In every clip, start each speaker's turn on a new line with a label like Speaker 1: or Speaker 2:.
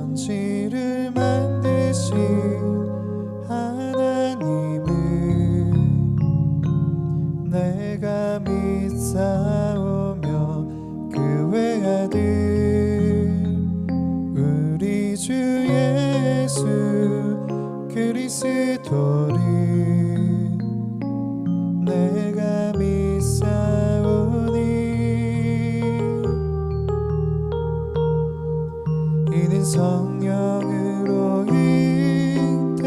Speaker 1: 천지를 만드신 하나님을 내가 믿사오며 그 외아들 우리 주 예수 그리스도를 내가 믿사오니 이는 성령으로 잉태하사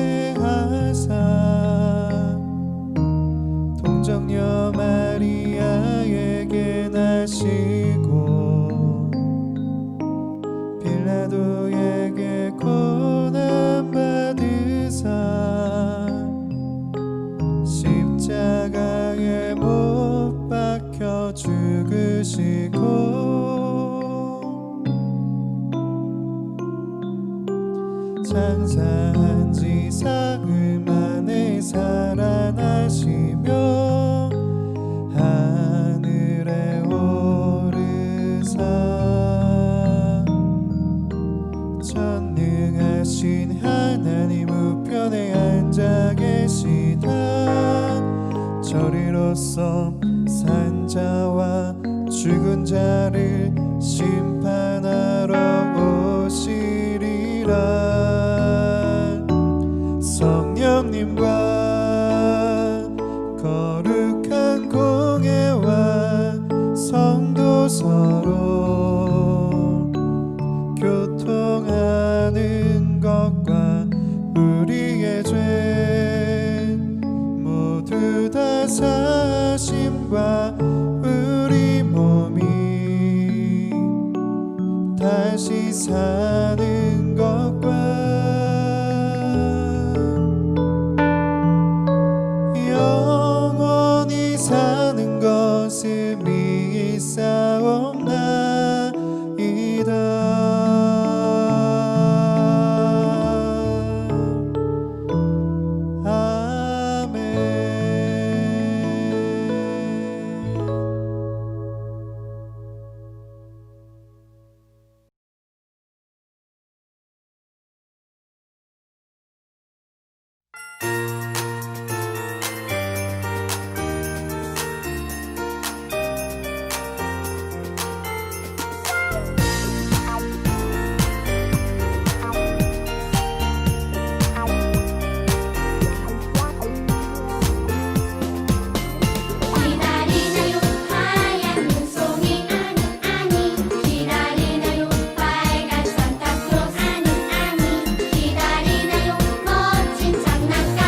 Speaker 1: 동정녀 마리아에게 나시고 빌라도에게 고난받으사 십자가에 못 박혀 죽으시고 장사한 지 사흘 만에 살아나시며 하늘에 오르사 전능하신 하나님 우편에 앉아 계시다 저리로서 산자와 죽은 자를 심판하러 오시리라 성령님과 거룩한 공예와 성도 서로 교통하는 것과 우리의 죄 모두 다 사심과 우리 몸이 다시 사는 것과 영원히 사는 것을 믿사옵나이다.
Speaker 2: 기다리나요 빨간 산타크로스 아니 기다리나요 멋진 장난감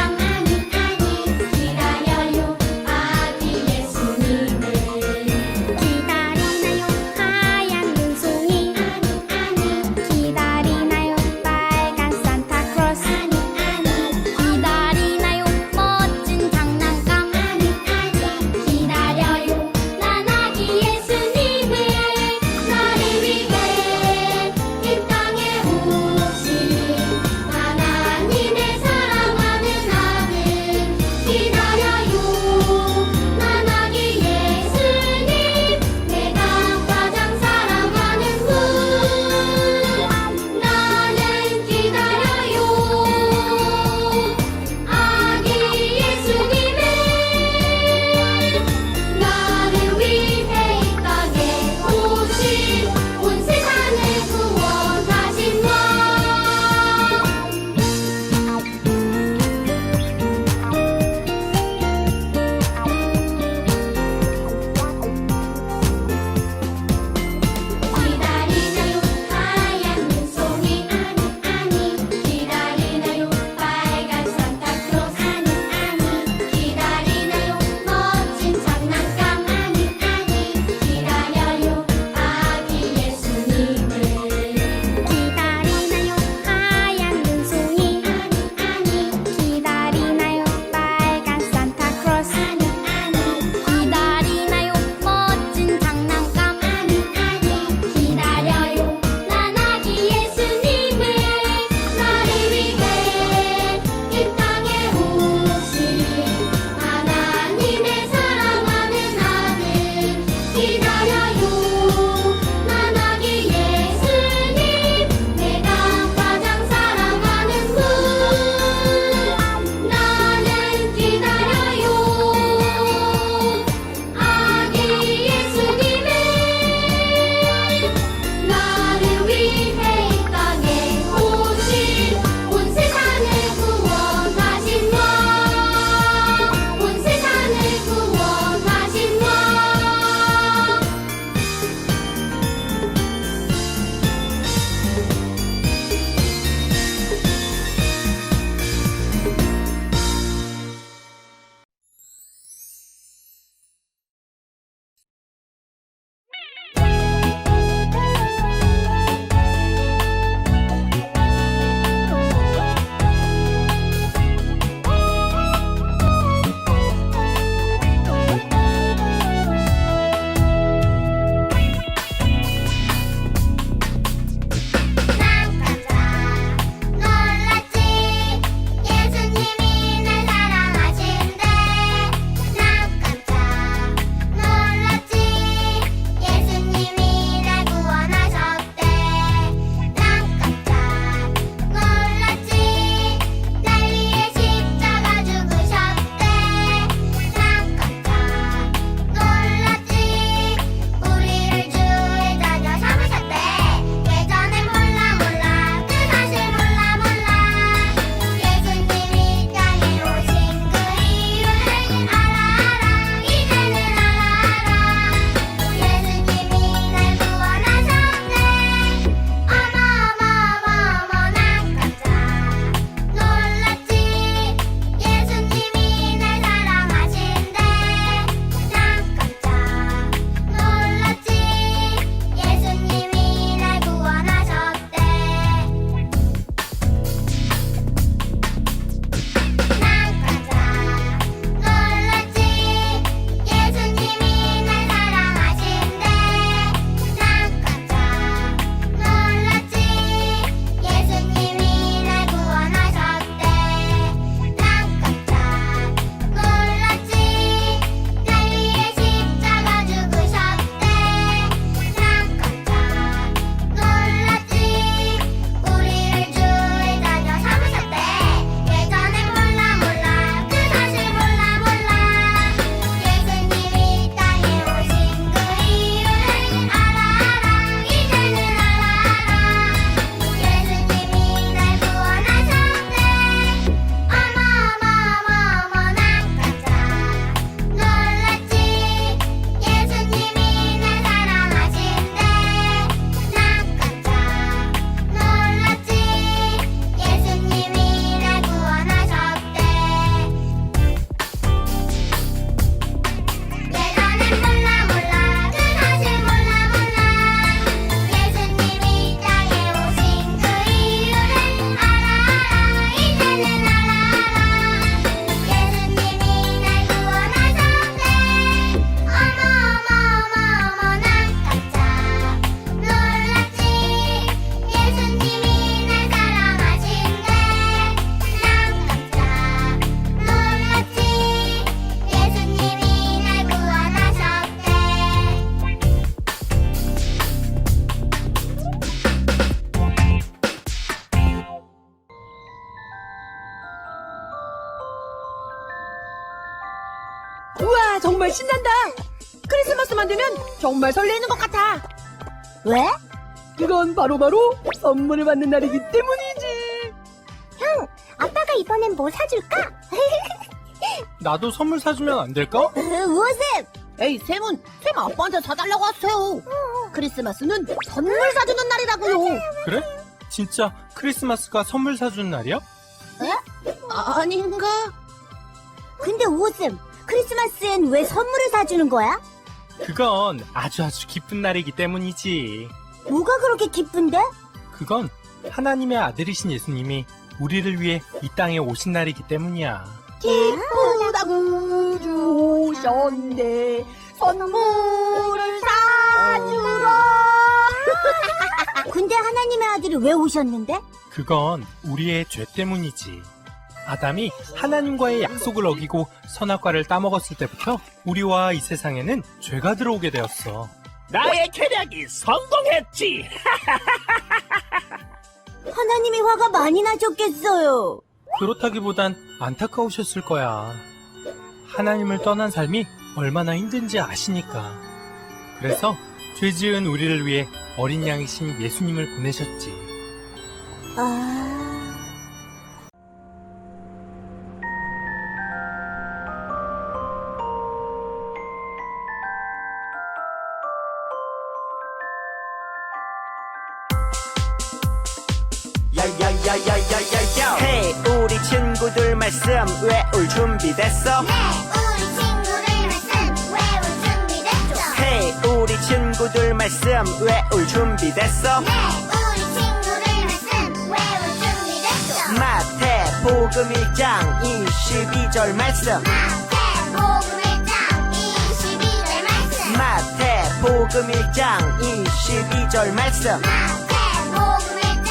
Speaker 2: 정말 신난다. 크리스마스만 되면 정말 설레는 것 같아.
Speaker 3: 왜?
Speaker 2: 그건 바로바로 선물을 받는 날이기 때문이지.
Speaker 3: 형, 아빠가 이번엔 뭐 사줄까?
Speaker 4: 나도 선물 사주면 안 될까?
Speaker 3: 우호쌤!
Speaker 2: 에이, 샘 아빠한테 사달라고 하세요. 크리스마스는 선물 사주는 날이라고요.
Speaker 4: 그래? 진짜 크리스마스가 선물 사주는 날이야?
Speaker 2: 아닌가?
Speaker 3: 근데 우호쌤, 크리스마스엔 왜 선물을 사주는 거야?
Speaker 4: 그건 아주 기쁜 날이기 때문이지.
Speaker 3: 뭐가 그렇게 기쁜데?
Speaker 4: 그건 하나님의 아들이신 예수님이 우리를 위해 이 땅에 오신 날이기 때문이야.
Speaker 2: 기쁘다고 주 오셨네. 선물을 사주러.
Speaker 3: 근데 하나님의 아들이 왜 오셨는데?
Speaker 4: 그건 우리의 죄 때문이지. 아담이 하나님과의 약속을 어기고 선악과를 따먹었을 때부터 우리와 이 세상에는 죄가 들어오게 되었어.
Speaker 5: 나의 계략이 성공했지.
Speaker 3: 하나님이 화가 많이 나셨겠어요.
Speaker 4: 그렇다기보단 안타까우셨을 거야. 하나님을 떠난 삶이 얼마나 힘든지 아시니까. 그래서 죄 지은 우리를 위해 어린 양이신 예수님을 보내셨지.
Speaker 5: 야야야야야야야. 헤이 우리 친구들 말씀 외울 준비됐어?
Speaker 6: 우리 친구들 말씀 외울 준비됐죠?
Speaker 5: 헤이 우리 친구들 말씀 외울 준비됐어?
Speaker 6: 우리 친구들 말씀 외울 준비됐죠?
Speaker 5: 마태복음 1장 22절 말씀.
Speaker 6: 마태복음 1장 22절 말씀.
Speaker 5: 마태복음 1장 22절 말씀.
Speaker 6: 마태복음 1장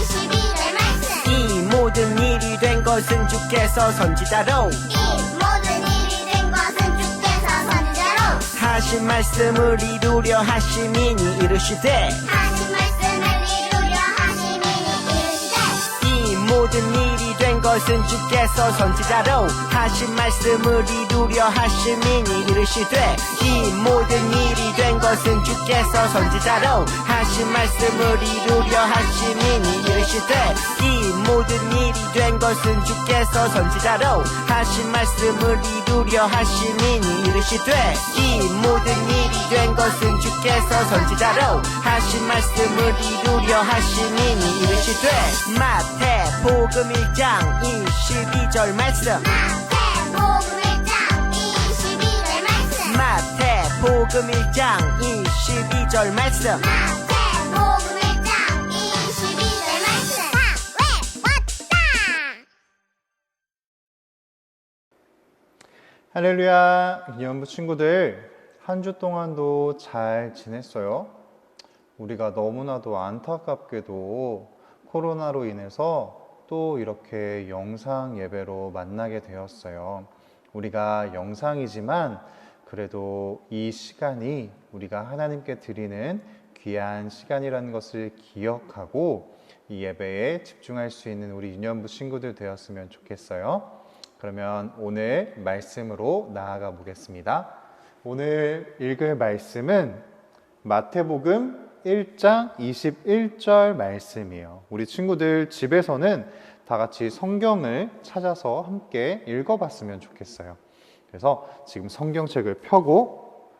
Speaker 6: 22절 말씀.
Speaker 5: 이 모든 일이 된 것은 주께서 선지자로
Speaker 6: 이 모든 일이 된 것은 주께서 선지자로
Speaker 5: 하신 말씀을 이루려 하심이니 이르시되.
Speaker 6: 하신 말씀을 이루려 하심이니 이르시되.
Speaker 5: 이 모든 일이 된 것은 주께서 선지자로 하신 말씀을 이루려 하심이니 이르시되. 이 모든 일이 된 것은 주께서 선지자로 하신 말씀을 이루려 하심이니 이르시되. 이 모든 일이 된 것은 주께서 선지자로 하신 말씀을 이루려 하심이니 이르시되. 이 모든 일이 된 것은 주께서 선지자로 하신 말씀을 이루려 하심이니 이르시되. 마태복음 1장 22절 말씀.
Speaker 6: 마태복음 1장 22절 말씀.
Speaker 5: 마태복음 1장 22절 말씀.
Speaker 6: 마태복음 1장 22절 말씀. 다 외웠다.
Speaker 1: 할렐루야, 기념부 친구들, 한 주 동안도 잘 지냈어요? 우리가 너무나도 안타깝게도 코로나로 인해서 또 이렇게 영상 예배로 만나게 되었어요. 우리가 영상이지만 그래도 이 시간이 우리가 하나님께 드리는 귀한 시간이라는 것을 기억하고 이 예배에 집중할 수 있는 우리 유년부 친구들 되었으면 좋겠어요. 그러면 오늘 말씀으로 나아가 보겠습니다. 오늘 읽을 말씀은 마태복음 1장 21절 말씀이에요. 우리 친구들 집에서는 다 같이 성경을 찾아서 함께 읽어봤으면 좋겠어요. 그래서 지금 성경책을 펴고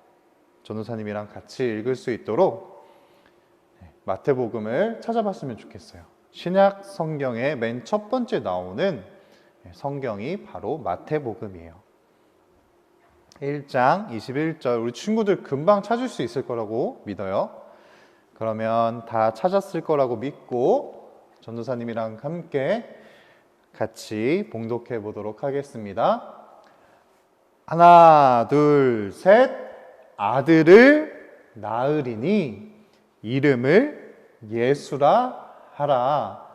Speaker 1: 전도사님이랑 같이 읽을 수 있도록 마태복음을 찾아봤으면 좋겠어요. 신약 성경의 맨 첫 번째 나오는 성경이 바로 마태복음이에요. 1장 21절, 우리 친구들 금방 찾을 수 있을 거라고 믿어요. 그러면 다 찾았을 거라고 믿고 전도사님이랑 함께 같이 봉독해 보도록 하겠습니다. 하나, 둘, 셋. 아들을 낳으리니 이름을 예수라 하라.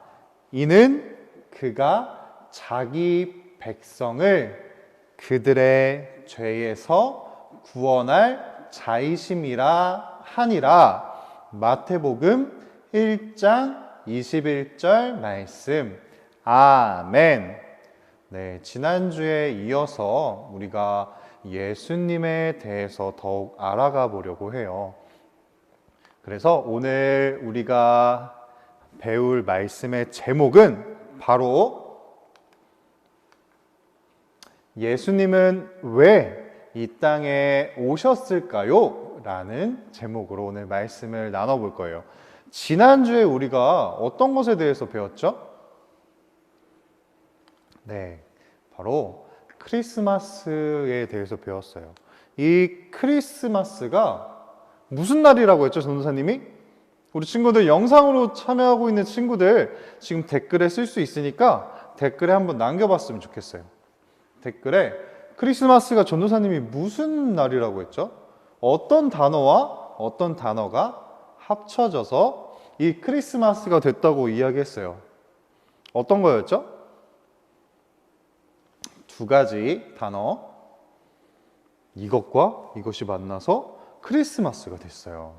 Speaker 1: 이는 그가 자기 백성을 그들의 죄에서 구원할 자이심이라 하니라. 마태복음 1장 21절 말씀. 아멘. 네, 지난주에 이어서 우리가 예수님에 대해서 더욱 알아가 보려고 해요. 그래서 오늘 우리가 배울 말씀의 제목은 바로 예수님은 왜 이 땅에 오셨을까요? 라는 제목으로 오늘 말씀을 나눠볼 거예요. 지난주에 우리가 어떤 것에 대해서 배웠죠? 네, 바로 크리스마스에 대해서 배웠어요. 이 크리스마스가 무슨 날이라고 했죠, 전도사님이? 우리 친구들 영상으로 참여하고 있는 친구들 지금 댓글에 쓸 수 있으니까 댓글에 한번 남겨봤으면 좋겠어요. 댓글에 크리스마스가 전도사님이 무슨 날이라고 했죠? 어떤 단어와 어떤 단어가 합쳐져서 이 크리스마스가 됐다고 이야기했어요. 어떤 거였죠? 두 가지 단어. 이것과 이것이 만나서 크리스마스가 됐어요.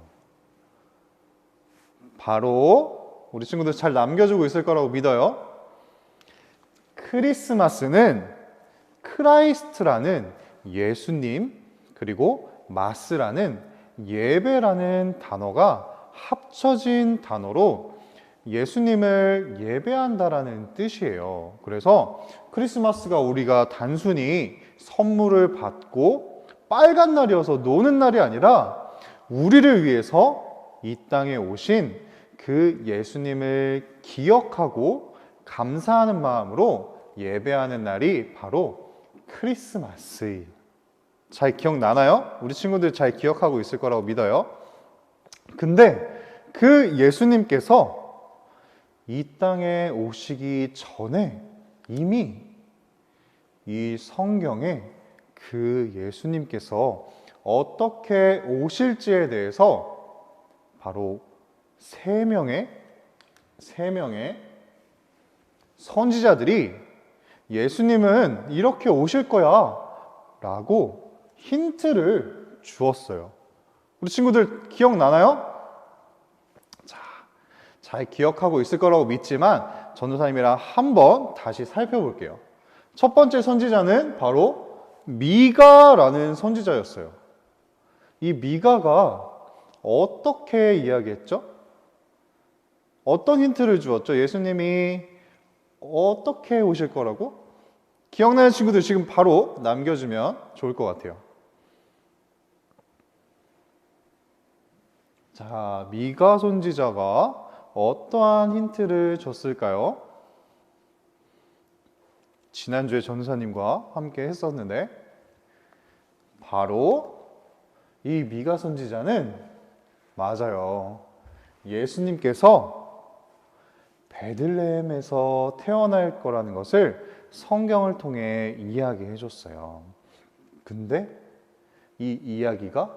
Speaker 1: 바로 우리 친구들 잘 남겨주고 있을 거라고 믿어요. 크리스마스는 크라이스트라는 예수님 그리고 마스라는 예배라는 단어가 합쳐진 단어로 예수님을 예배한다라는 뜻이에요. 그래서 크리스마스가 우리가 단순히 선물을 받고 빨간 날이어서 노는 날이 아니라 우리를 위해서 이 땅에 오신 그 예수님을 기억하고 감사하는 마음으로 예배하는 날이 바로 크리스마스. 잘 기억나나요? 우리 친구들 잘 기억하고 있을 거라고 믿어요. 근데 그 예수님께서 이 땅에 오시기 전에 이미 이 성경에 그 예수님께서 어떻게 오실지에 대해서 바로 세 명의 선지자들이 예수님은 이렇게 오실 거야 라고 힌트를 주었어요. 우리 친구들 기억나나요? 자, 잘 기억하고 있을 거라고 믿지만 전도사님이랑 한번 다시 살펴볼게요. 첫 번째 선지자는 바로 미가라는 선지자였어요. 이 미가가 어떻게 이야기했죠? 어떤 힌트를 주었죠? 예수님이 어떻게 오실 거라고? 기억나는 친구들 지금 바로 남겨주면 좋을 것 같아요. 자, 미가 선지자가 어떠한 힌트를 줬을까요? 지난주에 전사님과 함께 했었는데 바로 이 미가 선지자는 맞아요. 예수님께서 베들레헴에서 태어날 거라는 것을 성경을 통해 이야기해 줬어요. 근데 이 이야기가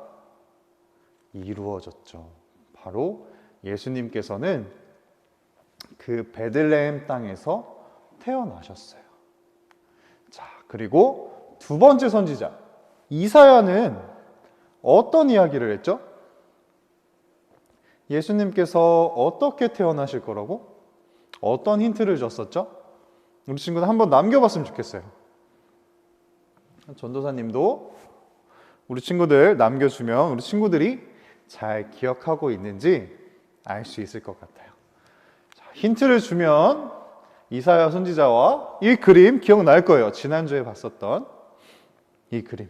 Speaker 1: 이루어졌죠. 바로 예수님께서는 그 베들레헴 땅에서 태어나셨어요. 자, 그리고 두 번째 선지자 이사야는 어떤 이야기를 했죠? 예수님께서 어떻게 태어나실 거라고? 어떤 힌트를 줬었죠? 우리 친구들 한번 남겨봤으면 좋겠어요. 전도사님도 우리 친구들 남겨주면 우리 친구들이 잘 기억하고 있는지 알 수 있을 것 같아요. 자, 힌트를 주면 이사야 선지자와 이 그림 기억날 거예요. 지난주에 봤었던 이 그림.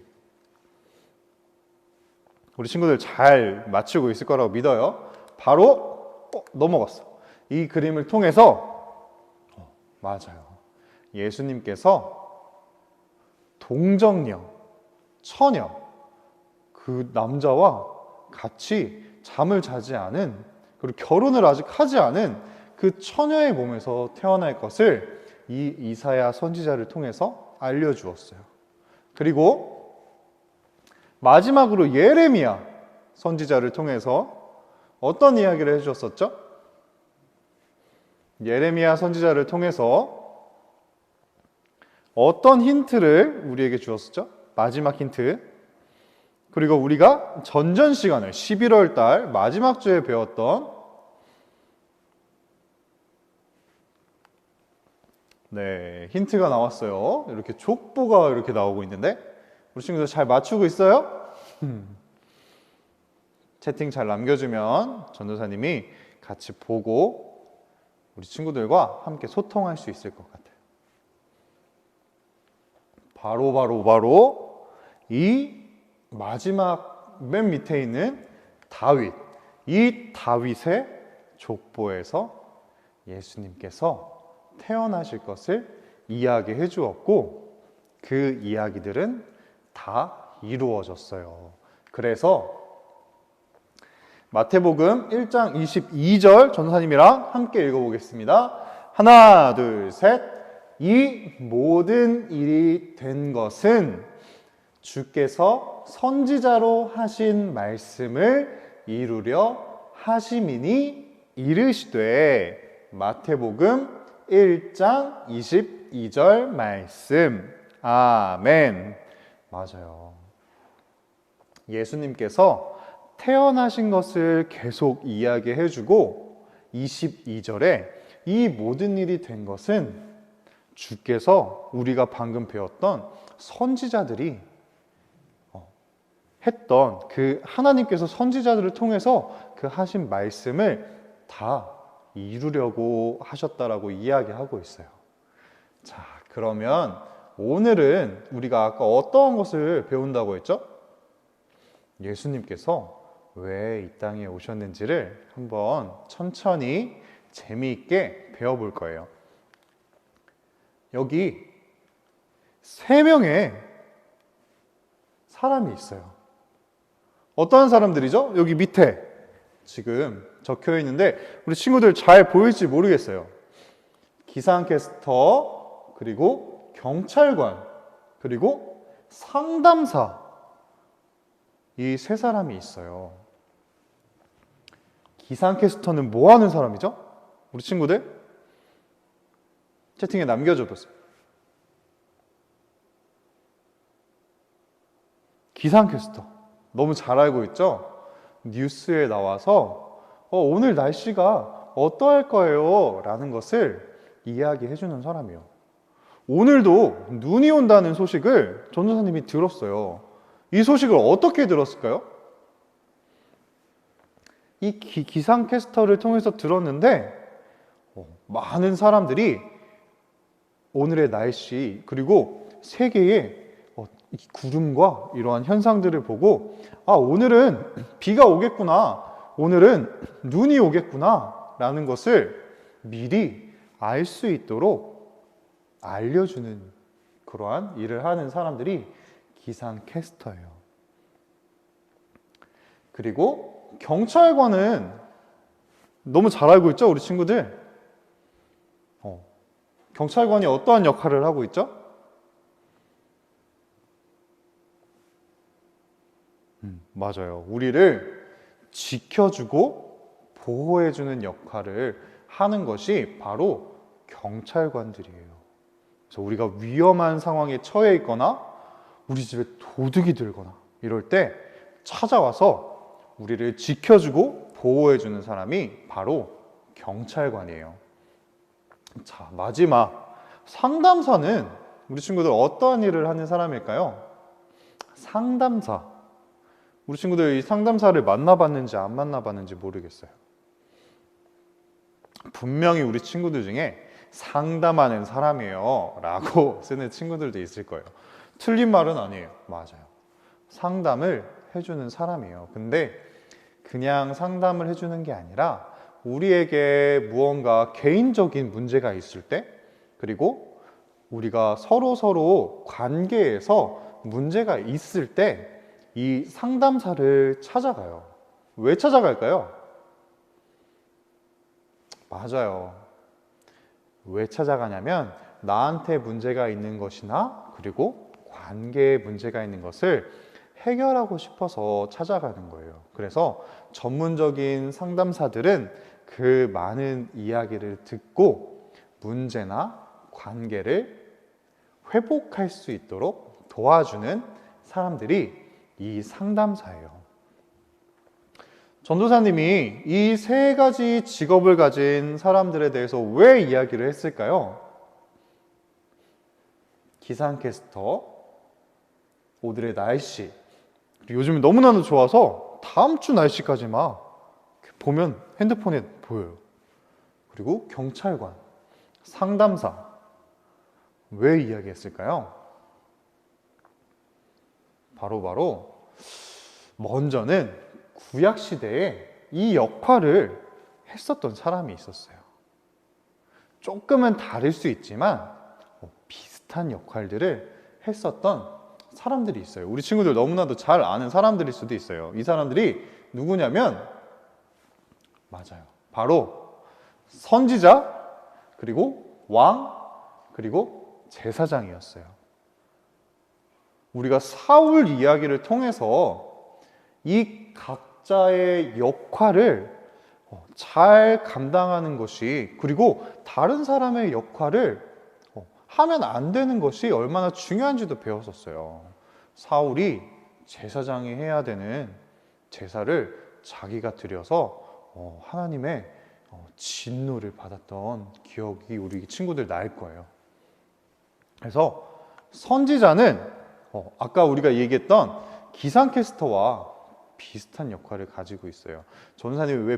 Speaker 1: 우리 친구들 잘 맞추고 있을 거라고 믿어요. 바로 넘어갔어. 이 그림을 통해서 맞아요. 예수님께서 동정녀, 처녀, 그 남자와 같이 잠을 자지 않은, 그리고 결혼을 아직 하지 않은 그 처녀의 몸에서 태어날 것을 이 이사야 선지자를 통해서 알려주었어요. 그리고 마지막으로 예레미야 선지자를 통해서 어떤 이야기를 해주었었죠? 예레미야 선지자를 통해서 어떤 힌트를 우리에게 주었었죠? 마지막 힌트. 그리고 우리가 전전 시간을 11월 달 마지막 주에 배웠던 힌트가 나왔어요. 이렇게 족보가 이렇게 나오고 있는데 우리 친구들 잘 맞추고 있어요? 채팅 잘 남겨주면 전도사님이 같이 보고 우리 친구들과 함께 소통할 수 있을 것 같아요. 바로 이 마지막 맨 밑에 있는 다윗, 이 다윗의 족보에서 예수님께서 태어나실 것을 이야기해 주었고 그 이야기들은 다 이루어졌어요. 그래서 마태복음 1장 22절 전도사님이랑 함께 읽어보겠습니다. 하나, 둘, 셋. 이 모든 일이 된 것은 주께서 선지자로 하신 말씀을 이루려 하심이니 이르시되. 마태복음 1장 22절 말씀. 아멘. 맞아요. 예수님께서 태어나신 것을 계속 이야기해 주고 22절에 이 모든 일이 된 것은 주께서 우리가 방금 배웠던 선지자들이 했던 그 하나님께서 선지자들을 통해서 그 하신 말씀을 다 이루려고 하셨다라고 이야기하고 있어요. 자, 그러면 오늘은 우리가 아까 어떠한 것을 배운다고 했죠? 예수님께서 왜 이 땅에 오셨는지를 한번 천천히 재미있게 배워볼 거예요. 여기 3명의 사람이 있어요. 어떠한 사람들이죠? 여기 밑에 지금 적혀 있는데 우리 친구들 잘 보일지 모르겠어요. 기상캐스터, 그리고 경찰관, 그리고 상담사, 이 3사람이 있어요. 기상캐스터는 뭐 하는 사람이죠? 우리 친구들 채팅에 남겨줘 보세요. 기상캐스터 너무 잘 알고 있죠? 뉴스에 나와서 오늘 날씨가 어떠할 거예요? 라는 것을 이야기해 주는 사람이에요. 오늘도 눈이 온다는 소식을 전도사님이 들었어요. 이 소식을 어떻게 들었을까요? 이 기상캐스터를 통해서 들었는데 많은 사람들이 오늘의 날씨 그리고 세계의 이 구름과 이러한 현상들을 보고 오늘은 비가 오겠구나, 오늘은 눈이 오겠구나 라는 것을 미리 알 수 있도록 알려주는 그러한 일을 하는 사람들이 기상캐스터예요. 그리고 경찰관은 너무 잘 알고 있죠, 우리 친구들? 경찰관이 어떠한 역할을 하고 있죠? 맞아요. 우리를 지켜주고 보호해주는 역할을 하는 것이 바로 경찰관들이에요. 그래서 우리가 위험한 상황에 처해 있거나 우리 집에 도둑이 들거나 이럴 때 찾아와서 우리를 지켜주고 보호해주는 사람이 바로 경찰관이에요. 자, 마지막 상담사는 우리 친구들 어떠한 일을 하는 사람일까요? 상담사. 우리 친구들 이 상담사를 만나봤는지 안 만나봤는지 모르겠어요. 분명히 우리 친구들 중에 상담하는 사람이에요 라고 쓰는 친구들도 있을 거예요. 틀린 말은 아니에요. 맞아요. 상담을 해주는 사람이에요. 근데 그냥 상담을 해주는 게 아니라 우리에게 무언가 개인적인 문제가 있을 때, 그리고 우리가 서로 관계에서 문제가 있을 때 이 상담사를 찾아가요. 왜 찾아갈까요? 맞아요. 왜 찾아가냐면 나한테 문제가 있는 것이나 그리고 관계에 문제가 있는 것을 해결하고 싶어서 찾아가는 거예요. 그래서 전문적인 상담사들은 그 많은 이야기를 듣고 문제나 관계를 회복할 수 있도록 도와주는 사람들이 이 상담사예요. 전도사님이 이 3가지 직업을 가진 사람들에 대해서 왜 이야기를 했을까요? 기상캐스터, 오늘의 날씨, 그리고 요즘 너무나도 좋아서 다음 주 날씨까지 막 보면 핸드폰에 보여요. 그리고 경찰관, 상담사, 왜 이야기했을까요? 바로 먼저는 구약시대에 이 역할을 했었던 사람이 있었어요. 조금은 다를 수 있지만 비슷한 역할들을 했었던 사람들이 있어요. 우리 친구들 너무나도 잘 아는 사람들일 수도 있어요. 이 사람들이 누구냐면 맞아요. 바로 선지자, 그리고 왕, 그리고 제사장이었어요. 우리가 사울 이야기를 통해서 이 각자의 역할을 잘 감당하는 것이, 그리고 다른 사람의 역할을 하면 안 되는 것이 얼마나 중요한지도 배웠었어요. 사울이 제사장이 해야 되는 제사를 자기가 드려서 하나님의 진노를 받았던 기억이 우리 친구들 날 거예요. 그래서 선지자는 아까 우리가 얘기했던 기상캐스터와 비슷한 역할을 가지고 있어요. 전도사님이 왜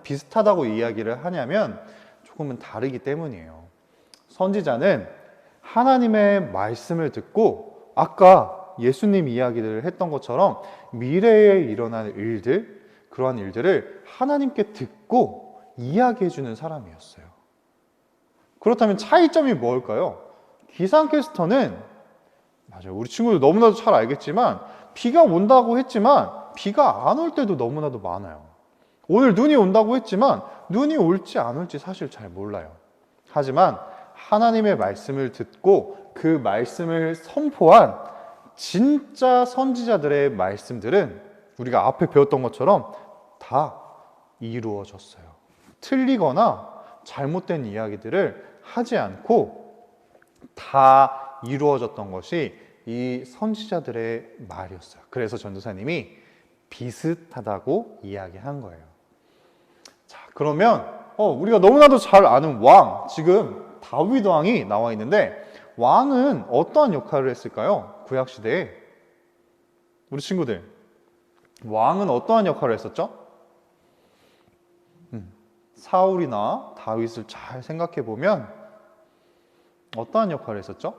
Speaker 1: 비슷하다고 이야기를 하냐면 조금은 다르기 때문이에요. 선지자는 하나님의 말씀을 듣고 아까 예수님 이야기를 했던 것처럼 미래에 일어날 일들, 그러한 일들을 하나님께 듣고 이야기해 주는 사람이었어요. 그렇다면 차이점이 뭘까요? 기상캐스터는 맞아요. 우리 친구들 너무나도 잘 알겠지만 비가 온다고 했지만 비가 안 올 때도 너무나도 많아요. 오늘 눈이 온다고 했지만 눈이 올지 안 올지 사실 잘 몰라요. 하지만 하나님의 말씀을 듣고 그 말씀을 선포한 진짜 선지자들의 말씀들은 우리가 앞에 배웠던 것처럼 다 이루어졌어요. 틀리거나 잘못된 이야기들을 하지 않고 다 이루어졌던 것이 이 선지자들의 말이었어요. 그래서 전도사님이 비슷하다고 이야기한 거예요. 자, 그러면 우리가 너무나도 잘 아는 왕, 지금 다윗 왕이 나와 있는데 왕은 어떠한 역할을 했을까요? 구약시대에 우리 친구들, 왕은 어떠한 역할을 했었죠? 사울이나 다윗을 잘 생각해 보면 어떠한 역할을 했었죠?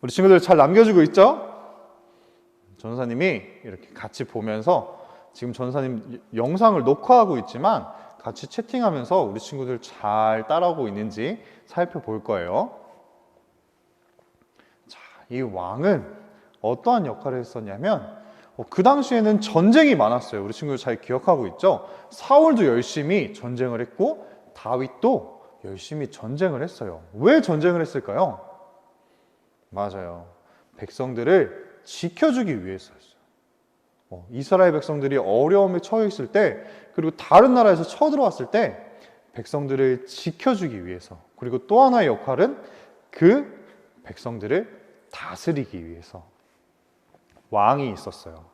Speaker 1: 우리 친구들 잘 남겨주고 있죠? 전도사님이 이렇게 같이 보면서 지금 전도사님 영상을 녹화하고 있지만 같이 채팅하면서 우리 친구들 잘 따라오고 있는지 살펴볼 거예요. 자, 이 왕은 어떠한 역할을 했었냐면 그 당시에는 전쟁이 많았어요. 우리 친구들 잘 기억하고 있죠? 사울도 열심히 전쟁을 했고 다윗도 열심히 전쟁을 했어요. 왜 전쟁을 했을까요? 맞아요. 백성들을 지켜주기 위해서였어요. 이스라엘 백성들이 어려움에 처해 있을 때, 그리고 다른 나라에서 쳐들어왔을 때 백성들을 지켜주기 위해서, 그리고 또 하나의 역할은 그 백성들을 다스리기 위해서 왕이 있었어요.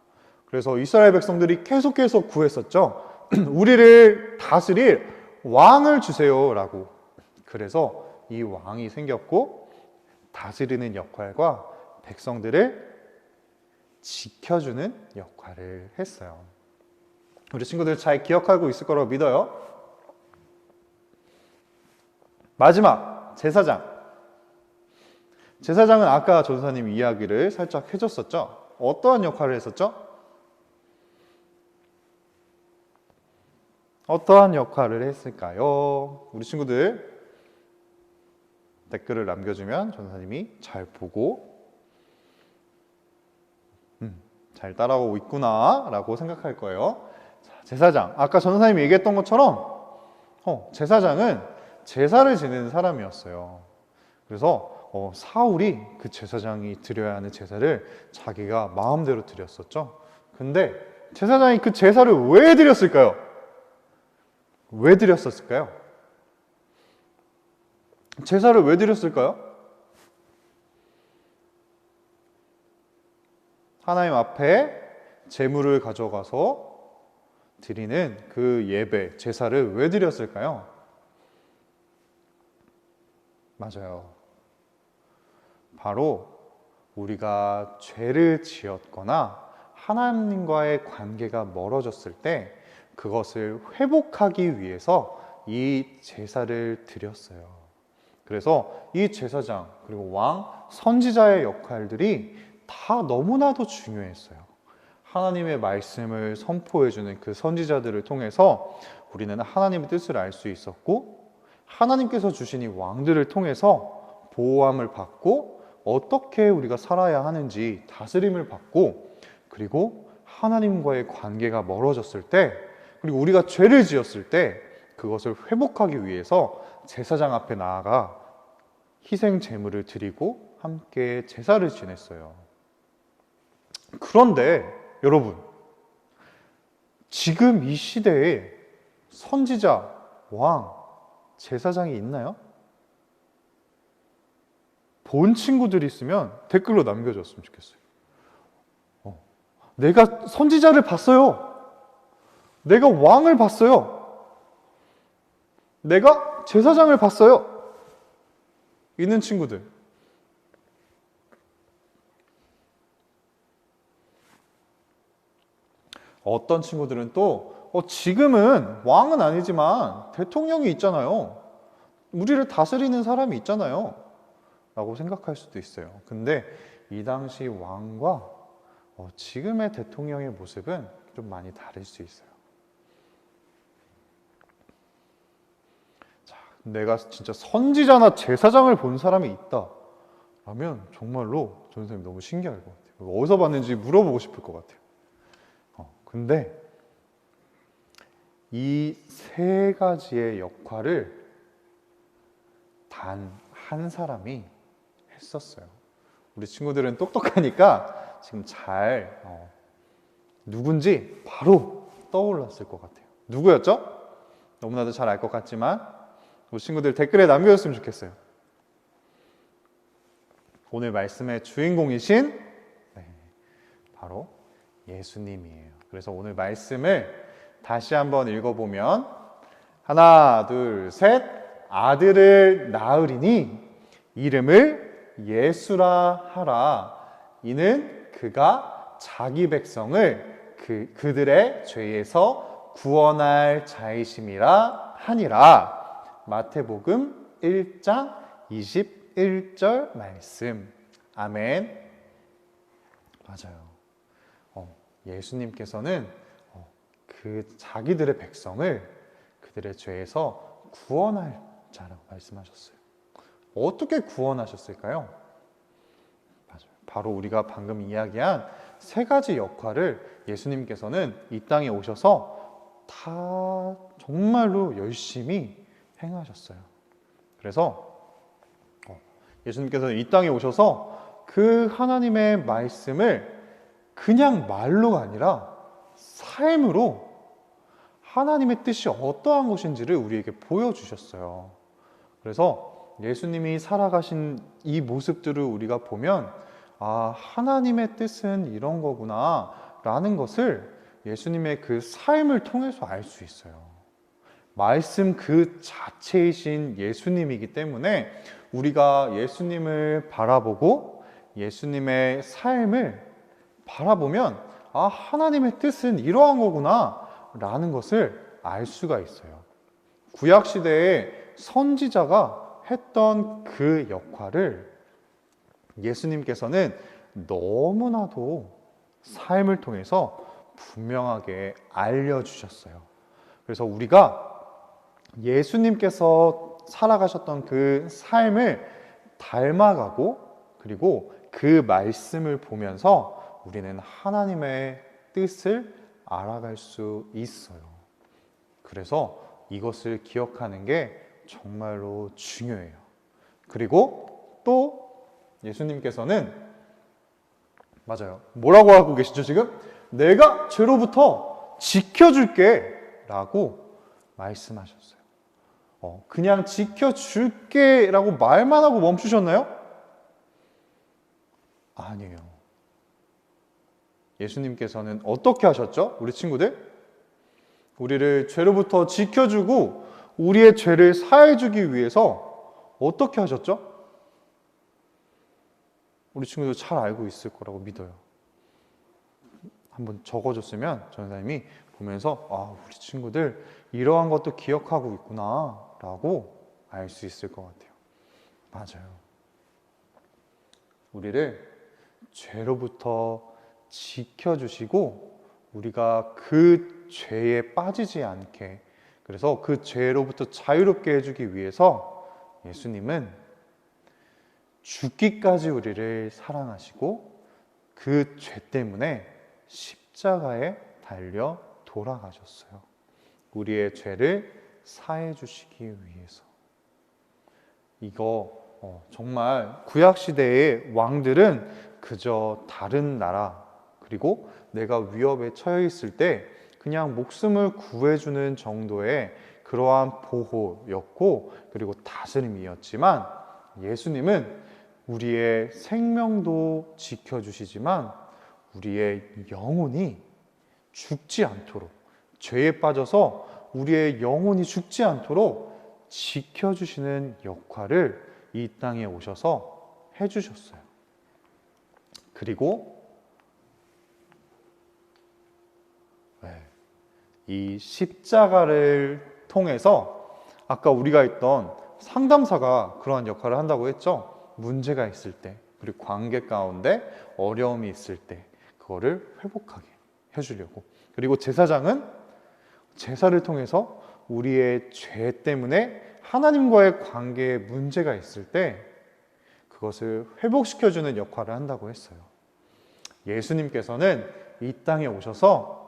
Speaker 1: 그래서 이스라엘 백성들이 계속 구했었죠. 우리를 다스릴 왕을 주세요 라고. 그래서 이 왕이 생겼고 다스리는 역할과 백성들을 지켜주는 역할을 했어요. 우리 친구들 잘 기억하고 있을 거라고 믿어요. 마지막, 제사장. 제사장은 아까 전도사님 이야기를 살짝 해줬었죠. 어떠한 역할을 했었죠? 어떠한 역할을 했을까요? 우리 친구들 댓글을 남겨주면 전도사님이 잘 보고 잘 따라오고 있구나 라고 생각할 거예요. 자, 제사장, 아까 전도사님이 얘기했던 것처럼 제사장은 제사를 지내는 사람이었어요. 그래서 사울이 그 제사장이 드려야 하는 제사를 자기가 마음대로 드렸었죠. 근데 제사장이 그 제사를 왜 드렸을까요? 왜 드렸었을까요? 제사를 왜 드렸을까요? 하나님 앞에 제물을 가져가서 드리는 그 예배, 제사를 왜 드렸을까요? 맞아요. 바로 우리가 죄를 지었거나 하나님과의 관계가 멀어졌을 때 그것을 회복하기 위해서 이 제사를 드렸어요. 그래서 이 제사장 그리고 왕, 선지자의 역할들이 다 너무나도 중요했어요. 하나님의 말씀을 선포해주는 그 선지자들을 통해서 우리는 하나님의 뜻을 알 수 있었고, 하나님께서 주신 이 왕들을 통해서 보호함을 받고 어떻게 우리가 살아야 하는지 다스림을 받고, 그리고 하나님과의 관계가 멀어졌을 때, 그리고 우리가 죄를 지었을 때 그것을 회복하기 위해서 제사장 앞에 나아가 희생 제물을 드리고 함께 제사를 지냈어요. 그런데 여러분, 지금 이 시대에 선지자, 왕, 제사장이 있나요? 본 친구들이 있으면 댓글로 남겨줬으면 좋겠어요. 내가 선지자를 봤어요. 내가 왕을 봤어요. 내가 제사장을 봤어요. 있는 친구들. 어떤 친구들은 또 지금은 왕은 아니지만 대통령이 있잖아요. 우리를 다스리는 사람이 있잖아요. 라고 생각할 수도 있어요. 근데 이 당시 왕과 지금의 대통령의 모습은 좀 많이 다를 수 있어요. 자, 내가 진짜 선지자나 제사장을 본 사람이 있다 라면 정말로 전 선생님 너무 신기할 것 같아요. 어디서 봤는지 물어보고 싶을 것 같아요. 근데 이 세 가지의 역할을 단 한 사람이 했었어요. 우리 친구들은 똑똑하니까 지금 잘 누군지 바로 떠올랐을 것 같아요. 누구였죠? 너무나도 잘 알 것 같지만 우리 친구들 댓글에 남겨줬으면 좋겠어요. 오늘 말씀의 주인공이신 바로 예수님이에요. 그래서 오늘 말씀을 다시 한번 읽어보면 하나, 둘, 셋. 아들을 낳으리니 이름을 예수라 하라. 이는 그가 자기 백성을 그들의 죄에서 구원할 자이심이라 하니라. 마태복음 1장 21절 말씀. 아멘. 맞아요. 예수님께서는 그 자기들의 백성을 그들의 죄에서 구원할 자라고 말씀하셨어요. 어떻게 구원하셨을까요? 맞아요. 바로 우리가 방금 이야기한 세 가지 역할을 예수님께서는 이 땅에 오셔서 다 정말로 열심히 행하셨어요. 그래서 예수님께서는 이 땅에 오셔서 그 하나님의 말씀을 그냥 말로가 아니라 삶으로 하나님의 뜻이 어떠한 것인지를 우리에게 보여주셨어요. 그래서 예수님이 살아가신 이 모습들을 우리가 보면 하나님의 뜻은 이런 거구나 라는 것을 예수님의 그 삶을 통해서 알 수 있어요. 말씀 그 자체이신 예수님이기 때문에 우리가 예수님을 바라보고 예수님의 삶을 바라보면 하나님의 뜻은 이러한 거구나 라는 것을 알 수가 있어요. 구약시대에 선지자가 했던 그 역할을 예수님께서는 너무나도 삶을 통해서 분명하게 알려주셨어요. 그래서 우리가 예수님께서 살아가셨던 그 삶을 닮아가고 그리고 그 말씀을 보면서 우리는 하나님의 뜻을 알아갈 수 있어요. 그래서 이것을 기억하는 게 정말로 중요해요. 그리고 또 예수님께서는 맞아요. 뭐라고 하고 계시죠 지금? 내가 죄로부터 지켜줄게 라고 말씀하셨어요. 그냥 지켜줄게 라고 말만 하고 멈추셨나요? 아니에요. 예수님께서는 어떻게 하셨죠? 우리 친구들? 우리를 죄로부터 지켜주고 우리의 죄를 사해주기 위해서 어떻게 하셨죠? 우리 친구들 잘 알고 있을 거라고 믿어요. 한번 적어줬으면 전사님이 보면서 우리 친구들 이러한 것도 기억하고 있구나 라고 알 수 있을 것 같아요. 맞아요. 우리를 죄로부터 지켜주시고 우리가 그 죄에 빠지지 않게, 그래서 그 죄로부터 자유롭게 해주기 위해서 예수님은 죽기까지 우리를 사랑하시고 그 죄 때문에 십자가에 달려 돌아가셨어요. 우리의 죄를 사해 주시기 위해서. 이거 정말 구약시대의 왕들은 그저 다른 나라, 그리고 내가 위협에 처해 있을 때 그냥 목숨을 구해주는 정도의 그러한 보호였고, 그리고 다스림이었지만 예수님은 우리의 생명도 지켜주시지만 우리의 영혼이 죽지 않도록, 죄에 빠져서 우리의 영혼이 죽지 않도록 지켜주시는 역할을 이 땅에 오셔서 해주셨어요. 그리고 이 십자가를 통해서 아까 우리가 했던 상담사가 그러한 역할을 한다고 했죠. 문제가 있을 때, 그리고 관계 가운데 어려움이 있을 때 그거를 회복하게 해주려고. 그리고 제사장은 제사를 통해서 우리의 죄 때문에 하나님과의 관계에 문제가 있을 때 그것을 회복시켜주는 역할을 한다고 했어요. 예수님께서는 이 땅에 오셔서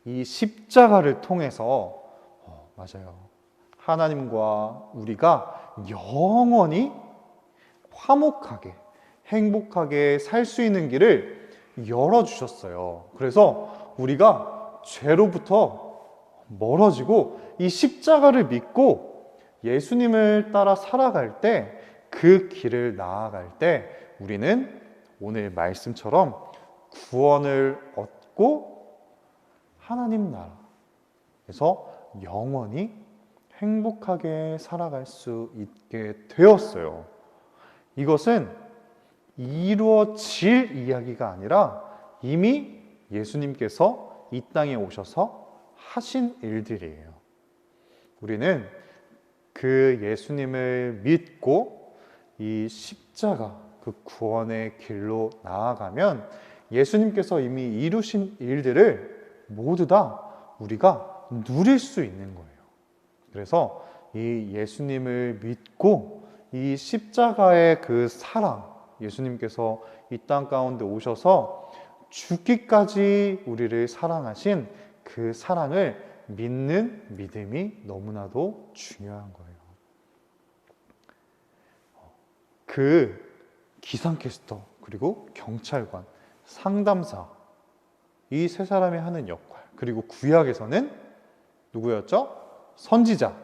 Speaker 1: 이 십자가를 통해서 맞아요, 하나님과 우리가 영원히 화목하게 행복하게 살 수 있는 길을 열어주셨어요. 그래서 우리가 죄로부터 멀어지고 이 십자가를 믿고 예수님을 따라 살아갈 때, 그 길을 나아갈 때 우리는 오늘 말씀처럼 구원을 얻고 하나님 나라에서 영원히 행복하게 살아갈 수 있게 되었어요. 이것은 이루어질 이야기가 아니라 이미 예수님께서 이 땅에 오셔서 하신 일들이에요. 우리는 그 예수님을 믿고 이 십자가, 그 구원의 길로 나아가면 예수님께서 이미 이루신 일들을 모두 다 우리가 누릴 수 있는 거예요. 그래서 이 예수님을 믿고 이 십자가의 그 사랑, 예수님께서 이 땅 가운데 오셔서 죽기까지 우리를 사랑하신 그 사랑을 믿는 믿음이 너무나도 중요한 거예요. 그 기상캐스터, 그리고 경찰관, 상담사, 이 세 사람이 하는 역할, 그리고 구약에서는 누구였죠? 선지자,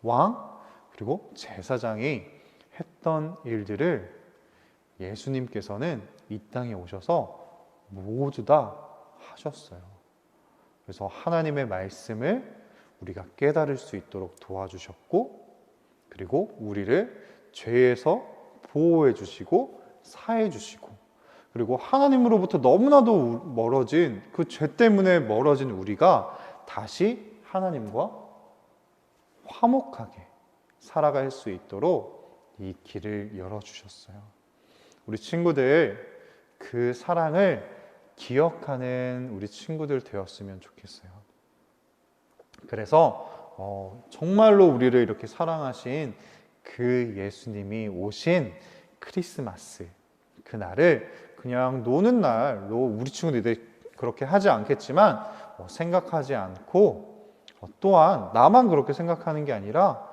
Speaker 1: 왕, 그리고 제사장이 했던 일들을 예수님께서는 이 땅에 오셔서 모두 다 하셨어요. 그래서 하나님의 말씀을 우리가 깨달을 수 있도록 도와주셨고, 그리고 우리를 죄에서 보호해 주시고 사해 주시고, 그리고 하나님으로부터 너무나도 멀어진 그 죄 때문에 멀어진 우리가 다시 하나님과 화목하게 살아갈 수 있도록 이 길을 열어주셨어요. 우리 친구들 그 사랑을 기억하는 우리 친구들 되었으면 좋겠어요. 그래서 정말로 우리를 이렇게 사랑하신 그 예수님이 오신 크리스마스, 그날을 그냥 노는 날로 우리 친구들이 그렇게 하지 않겠지만 생각하지 않고, 또한 나만 그렇게 생각하는 게 아니라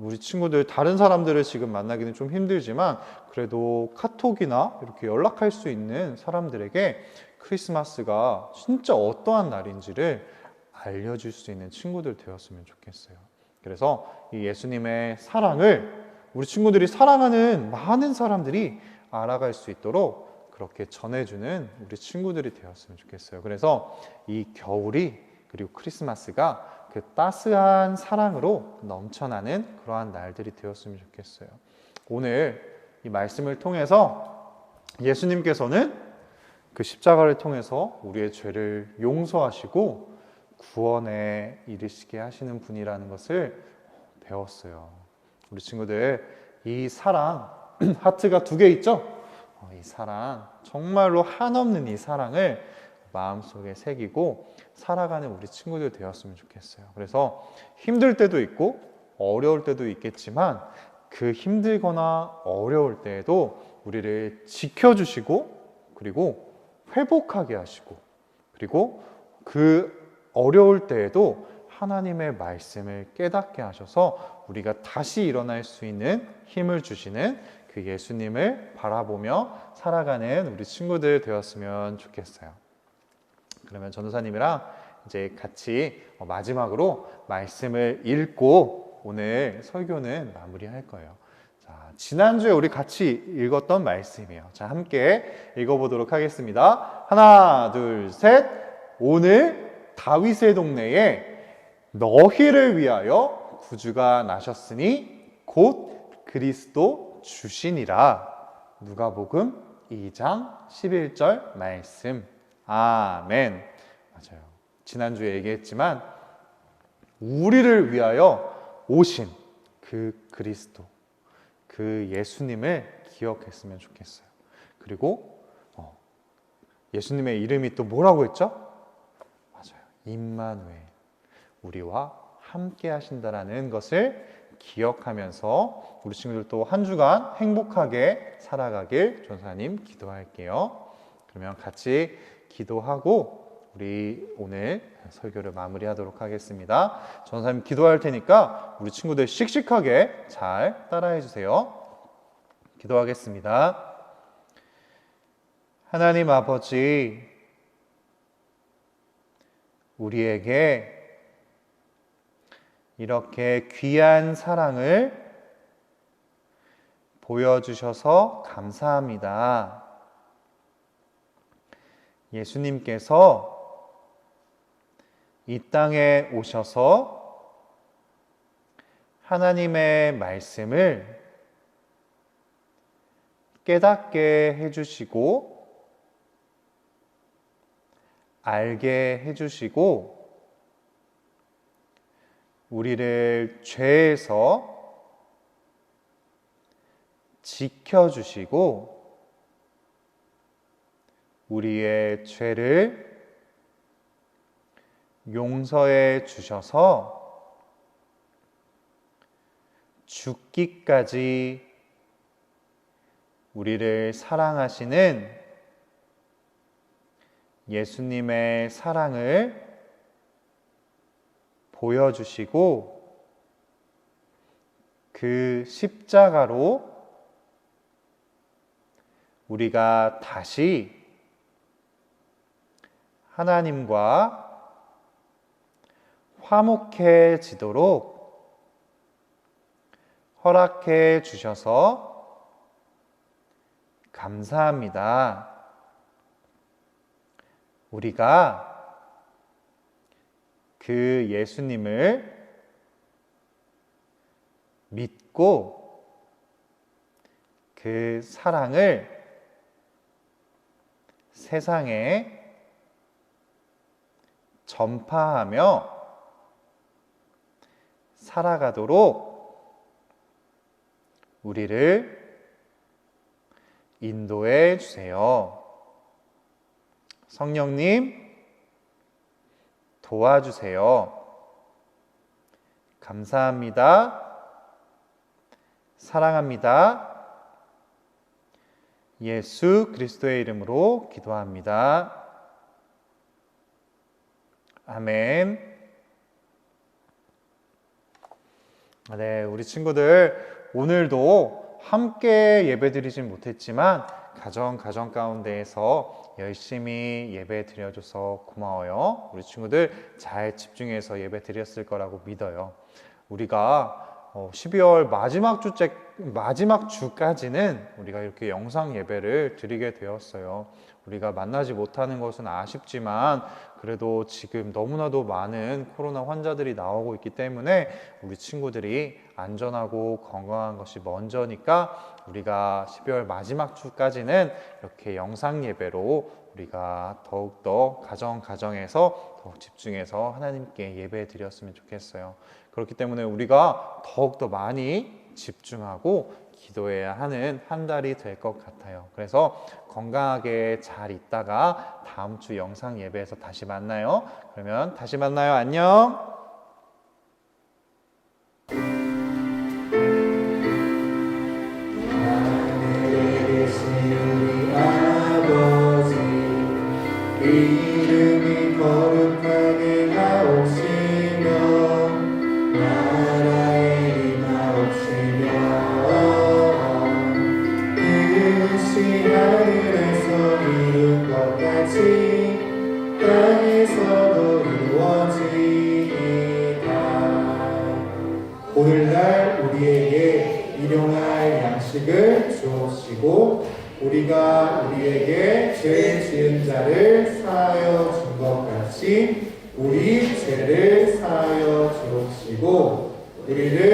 Speaker 1: 우리 친구들, 다른 사람들을 지금 만나기는 좀 힘들지만 그래도 카톡이나 이렇게 연락할 수 있는 사람들에게 크리스마스가 진짜 어떠한 날인지를 알려줄 수 있는 친구들 되었으면 좋겠어요. 그래서 이 예수님의 사랑을 우리 친구들이 사랑하는 많은 사람들이 알아갈 수 있도록 그렇게 전해주는 우리 친구들이 되었으면 좋겠어요. 그래서 이 겨울이, 그리고 크리스마스가 그 따스한 사랑으로 넘쳐나는 그러한 날들이 되었으면 좋겠어요. 오늘 이 말씀을 통해서 예수님께서는 그 십자가를 통해서 우리의 죄를 용서하시고 구원에 이르시게 하시는 분이라는 것을 배웠어요. 우리 친구들, 이 사랑, 하트가 2개 있죠? 이 사랑, 정말로 한없는 이 사랑을 마음속에 새기고 살아가는 우리 친구들 되었으면 좋겠어요. 그래서 힘들 때도 있고 어려울 때도 있겠지만 그 힘들거나 어려울 때에도 우리를 지켜주시고 그리고 회복하게 하시고 그리고 그 어려울 때에도 하나님의 말씀을 깨닫게 하셔서 우리가 다시 일어날 수 있는 힘을 주시는 그 예수님을 바라보며 살아가는 우리 친구들 되었으면 좋겠어요. 그러면 전도사님이랑 이제 같이 마지막으로 말씀을 읽고 오늘 설교는 마무리할 거예요. 자, 지난주에 우리 같이 읽었던 말씀이에요. 자, 함께 읽어보도록 하겠습니다. 하나, 둘, 셋. 오늘 다윗의 동네에 너희를 위하여 구주가 나셨으니 곧 그리스도 주시니라. 누가복음 2장 11절 말씀. 아멘. 맞아요. 지난주에 얘기했지만 우리를 위하여 오신 그 그리스도, 그 예수님을 기억했으면 좋겠어요. 그리고 예수님의 이름이 또 뭐라고 했죠? 맞아요. 임마누엘. 우리와 함께 하신다라는 것을 기억하면서 우리 친구들도 한 주간 행복하게 살아가길 전사님 기도할게요. 그러면 같이 기도하고 우리 오늘 설교를 마무리하도록 하겠습니다. 전사님 기도할 테니까 우리 친구들 씩씩하게 잘 따라해 주세요. 기도하겠습니다. 하나님 아버지, 우리에게 이렇게 귀한 사랑을 보여주셔서 감사합니다. 예수님께서 이 땅에 오셔서 하나님의 말씀을 깨닫게 해주시고 알게 해주시고 우리를 죄에서 지켜주시고 우리의 죄를 용서해 주셔서 죽기까지 우리를 사랑하시는 예수님의 사랑을 보여주시고 그 십자가로 우리가 다시 하나님과 화목해지도록 허락해 주셔서 감사합니다. 우리가 그 예수님을 믿고 그 사랑을 세상에 전파하며 살아가도록 우리를 인도해 주세요. 성령님, 도와주세요. 감사합니다. 사랑합니다. 예수 그리스도의 이름으로 기도합니다. 아멘. 네, 우리 친구들 오늘도 함께 예배드리진 못했지만 가정 가운데에서 열심히 예배 드려줘서 고마워요. 우리 친구들 잘 집중해서 예배 드렸을 거라고 믿어요. 우리가 12월 마지막 주까지는 우리가 이렇게 영상 예배를 드리게 되었어요. 우리가 만나지 못하는 것은 아쉽지만 그래도 지금 너무나도 많은 코로나 환자들이 나오고 있기 때문에 우리 친구들이 안전하고 건강한 것이 먼저니까 우리가 12월 마지막 주까지는 이렇게 영상 예배로 우리가 더욱더 가정에서 더욱 집중해서 하나님께 예배 드렸으면 좋겠어요. 그렇기 때문에 우리가 더욱더 많이 집중하고 기도해야 하는 한 달이 될 것 같아요. 그래서 건강하게 잘 있다가 다음 주 영상 예배에서 다시 만나요. 그러면 다시 만나요. 안녕.
Speaker 7: 이름이 거룩하게 하옵시며 나라의 임하옵시며 뜻이 하늘에서 이룬 것 같이 땅에서도 이루어지이다. 오늘날 우리에게 일용할 양식을 주옵시고 우리가 우리에게 죄 지은 자를 사하여 준 것 같이 우리 죄를 사하여 주옵시고 우리를